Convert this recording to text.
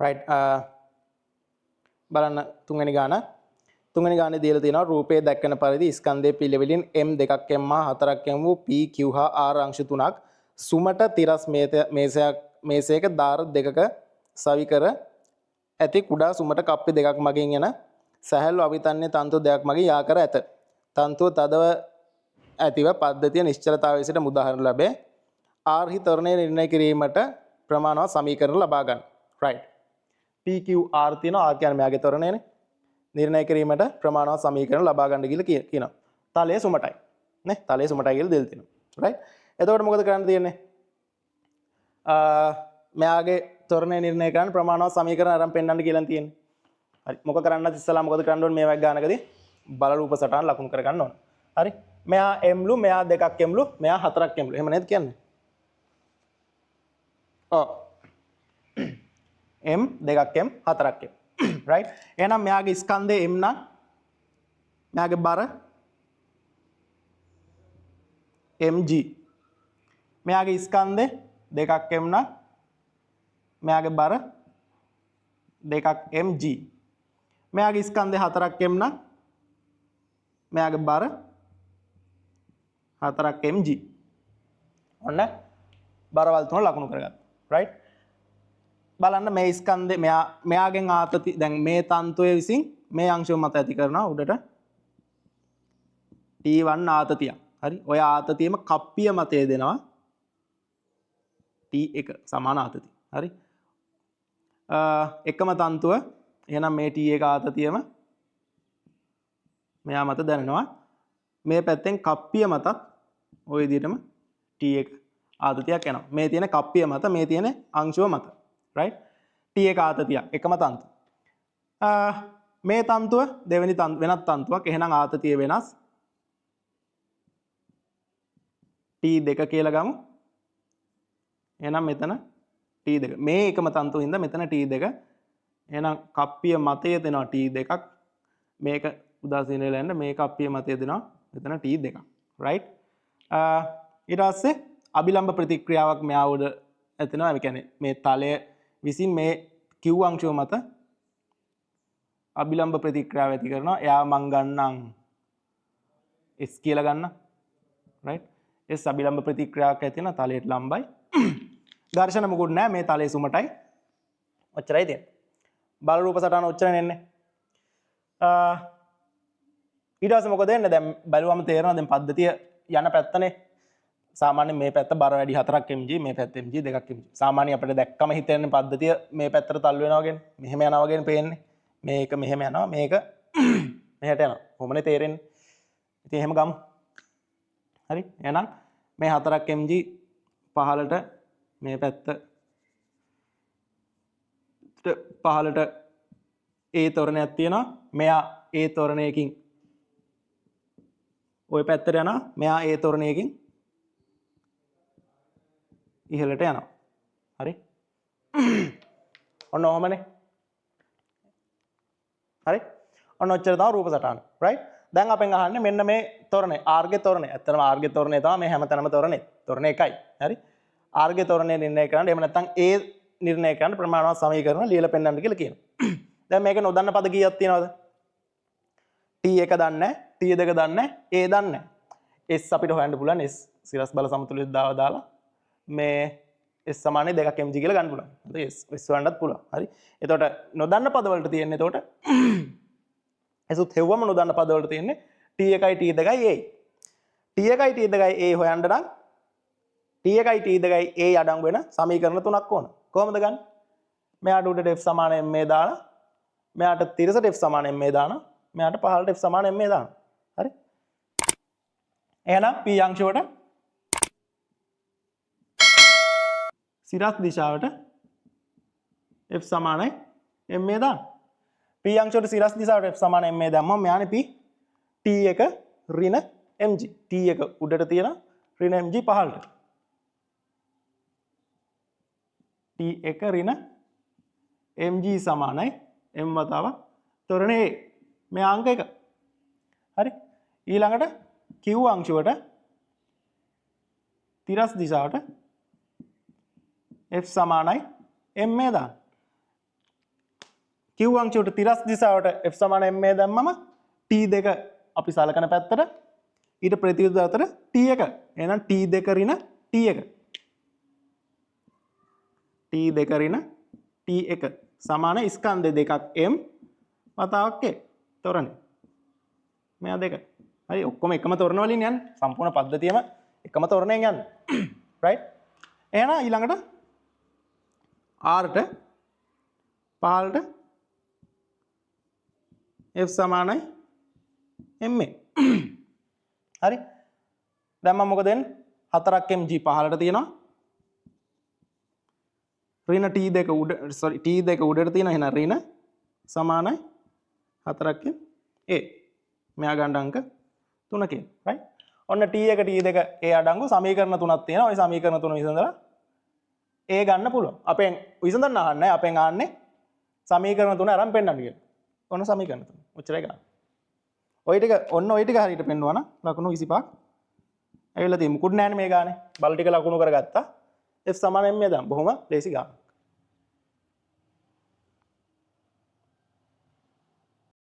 right බලන්න තුන්වෙනි ගාන ගානේ දීලා තියෙනවා රූපයේ දැක්වෙන පරිදි ස්කන්ධයේ පිළිවෙලින් m දෙකක් m හා හතරක් m වූ p q හා r අංශ තුනක් සුමට තිරස් මේසයක දාර දෙකක සවිකර ඇති කුඩා සුමට කප්පි දෙකක් මගින් එන සැහැල්ලු අවිතන්නේ තන්තු දෙකක් මගින් යා කර ඇත. තන්තුව තදව ඇතිව පද්ධතිය නිශ්චලතාවය සිට මුදාහරණු ලැබේ. r හි ත්වරණය නිර්ණය කිරීමට ප්‍රමාණවත් සමීකරණ ලබා ගන්න. right p q r තියෙනවා. r කියන්නේ මෙයාගේ ත්වරණයනේ. නිර්ණය කිරීමට ප්‍රමාණවත් සමීකරණ ලබා ගන්න කියලා කියනවා. තලයේ සුමටයි. නේ? තලයේ සුමටයි කියලා දෙල් තියෙනවා. right එතකොට මොකද කරන්න තියෙන්නේ? මෙයාගේ ත්වරණය නිර්ණය කරන්න ප්‍රමාණවත් සමීකරණ අරන් පෙන්නන්න කියලා තියෙන්නේ. හරි. මොකද කරන්නත් ඉස්සලා මොකද කරන්න ඕනේ මේ වගේ ගානකදී බල රූප සටහන් ලකුණු කර ගන්න ඕනේ. හරි. මෙයා m ලු, මෙයා දෙකක් m ලු, මෙයා හතරක් m ලු. එහෙම නේද කියන්නේ? ඔව්. m දෙකක් m හතරක් m. right. එහෙනම් මෙයාගේ ස්කන්ධය m නම් මෙයාගේ බර mg. මෙයාගේ ස්කන්ධය දෙකක් m නම් මෙයාගේ බර දෙකක් mg. මෙයාගේ ස්කන්ධය හතරක් m නම් මෙයාගේ බර හතරක් mg. ඔන්න බරවල් තුන ලකුණු කරගත්තා. right බලන්න මේ ස්කන්ධේ මෙයාගෙන් ආතති දැන් මේ තන්තුවේ විසින් මේ අංශය මත ඇති කරනවා උඩට T1 ආතතිය. හරි. ඔය ආතතියෙම කප්පිය මතය දෙනවා T1 සමාන ආතතිය. හරි. එකම තන්තුව එහෙනම් මේ T1 ආතතියම මෙයා මත දැනෙනවා. මේ පැත්තෙන් කප්පිය මතත් ওই විදිහටම T1 ආතතියක් එනවා. මේ තියෙන කප්පිය මත මේ තියෙන අංශුව මත. right T1 ආතතියක් එකම තන්තුව. මේ තන්තුව දෙවෙනි වෙනත් තන්තුවක්. එහෙනම් ආතතිය වෙනස්. T2 කියලා ගමු. එහෙනම් මෙතන T2. මේ එකම තන්තුව හින්දා මෙතන T2. එහෙනම් කප්පිය මතය දෙනවා T2ක්. මේක උදාසීන වෙලා යන්න මේ කප්පිය මතය දෙනවා මෙතන T2ක්. right ඊට පස්සේ අභිලම්බ ප්‍රතික්‍රියාවක් මෙයා උඩ ඇතිවෙනවා. ඒ කියන්නේ මේ තලය විසින් මේ Q අංශුව මත අභිලම්බ ප්‍රතික්‍රියාව ඇති කරනවා. එයා මං ගන්නම් S කියලා ගන්න. right S අභිලම්බ ප්‍රතික්‍රියාවක් ඇති වෙන තලයට ලම්බයි. ඝර්ෂණ මුකුත් නැහැ. මේ තලයේ සුමටයි. ඔච්චරයි තියෙන්නේ. බල රූප සටහන ඔච්චරනේ එන්නේ. ඊට පස්සේ මොකද වෙන්නේ? දැන් බලුවම තේරෙනවා දැන් පද්ධතිය යන පැත්තනේ. සාමාන්‍යයෙන් මේ පැත්ත බර වැඩි 4ක් mg, මේ පැත්ත mg 2ක් mg. සාමාන්‍යයෙන් අපිට දැක්කම හිතෙන්නේ පද්ධතිය මේ පැත්තට තල්ලු වෙනවා වගේනේ. මෙහෙම යනවා වගේනේ පේන්නේ. මේක මෙහෙම යනවා, මේක මෙහෙට යනවා. කොහොමනේ තේරෙන්නේ? ඉතින් එහෙම ගමු. හරි. එහෙනම් මේ 4ක් mg පහළට මේ පැත්ත පහළට A තොරණයක් තියෙනවා. මෙයා A තොරණයකින් ওই පැත්තට යනවා. මෙයා A තොරණයකින් ඉහළට යනවා. හරි. ඔන්න ඔහමනේ. හරි. ඔන්න ඔච්චර තමයි රූප සටහන. right දැන් අපෙන් අහන්නේ මෙන්න මේ තොරණේ R ගේ තොරණේ. ඇත්තටම R ගේ තොරණේ තමයි මේ හැමතැනම තොරණේ. තොරණේ එකයි. හරි. R ගේ තොරණේ නිර්ණය කරන්න එහෙම නැත්නම් A නිර්ණය කරන්න ප්‍රමාණවත් සමීකරණ ලියලා පෙන්නන්න කියලා කියනවා. දැන් මේක නොදන්න පද කීයක් තියෙනවද? T1 දන්නේ නැහැ, T2 දන්නේ නැහැ, A දන්නේ නැහැ. S අපිට හොයන්න පුළුවන්. S සිරස් බල සමතුලිතතාව දාලා මේ S සමානයි 2ක් mg කියලා ගන්න පුළුවන්. හරි S හොයන්නත් පුළුවන්. හරි. එතකොට නොදන්න පද වලට තියෙන්නේ එතකොට එසුත් හෙව්වම නොදන්න පද වලට තියෙන්නේ T1යි T2යි A. T1යි T2යි A හොයන්න නම් T1යි T2යි A අඩංගු වෙන සමීකරණ තුනක් ඕන. කොහොමද ගන්න? මෙයාට උඩට F සමාන ma දාලා, මෙයාට තිරසට F සමාන ma දානවා, මෙයාට පහළට F සමාන ma දානවා. හරි. එහෙනම් P අංශුවට සිරස් දිශාවට F සමානයි ma දාන්න. P අංශුවට සිරස් දිශාවට F සමාන ma දැම්මම මෙයානේ P T1 ඍණ mg. T1 උඩට තියෙන ඍණ mg පහළට. T1 ඍණ mg සමානයි m වතාවක් තොරණේ මේ අංක 1. හරි. ඊළඟට Q අංශුවට තිරස් දිශාවට F සමානයි ma දාන්න. q අංශයට තිරස් දිශාවට f සමාන ma දැම්මම t2 අපි සලකන පැත්තට ඊට ප්‍රතිවිරුද්ධ අතර t1 එහෙනම් t2 ඍණ t1 t2 ඍණ t1 සමාන ස්කන්ධ දෙකක් m වතාවක් k තොරණ මෙයා දෙක හරි ඔක්කොම එකම තොරණ වලින් යන්නේ සම්පූර්ණ පද්ධතියම එකම තොරණයෙන් යන්නේ right එහෙනම් ඊළඟට r ට පහළට f සමානයි ma හරි දැන් මම මොකද වෙන්නේ 4ක් mg පහළට තියෙනවා ඍණ t2 උඩ sorry t2 උඩට තියෙනවා එහෙනම් ඍණ සමානයි 4ක් a මෙයා ගන්න අංක 3 කියන right ඔන්න t1 t2 a අඩංගු සමීකරණ තුනක් තියෙනවා ওই සමීකරණ තුන විසඳලා a ගන්න පුළුවන් අපෙන් විසඳන්න අහන්නේ අපෙන් අහන්නේ සමීකරණ තුන අරන් පෙන්නන්න කියලා ඔන්න සමීකරණ තුන ඔච්චරයි ගන්න ඔය ටික ඔන්න ඔය ටික හරියට පෙන්නුවා නම් ලකුණු 25ක් ඇවිල්ලා තියෙන්නේ මුකුත් නැහැ නේ මේ ගානේ බල ටික ලකුණු කරගත්තා f සමාන m දැන් බොහොම ලේසි ගන්න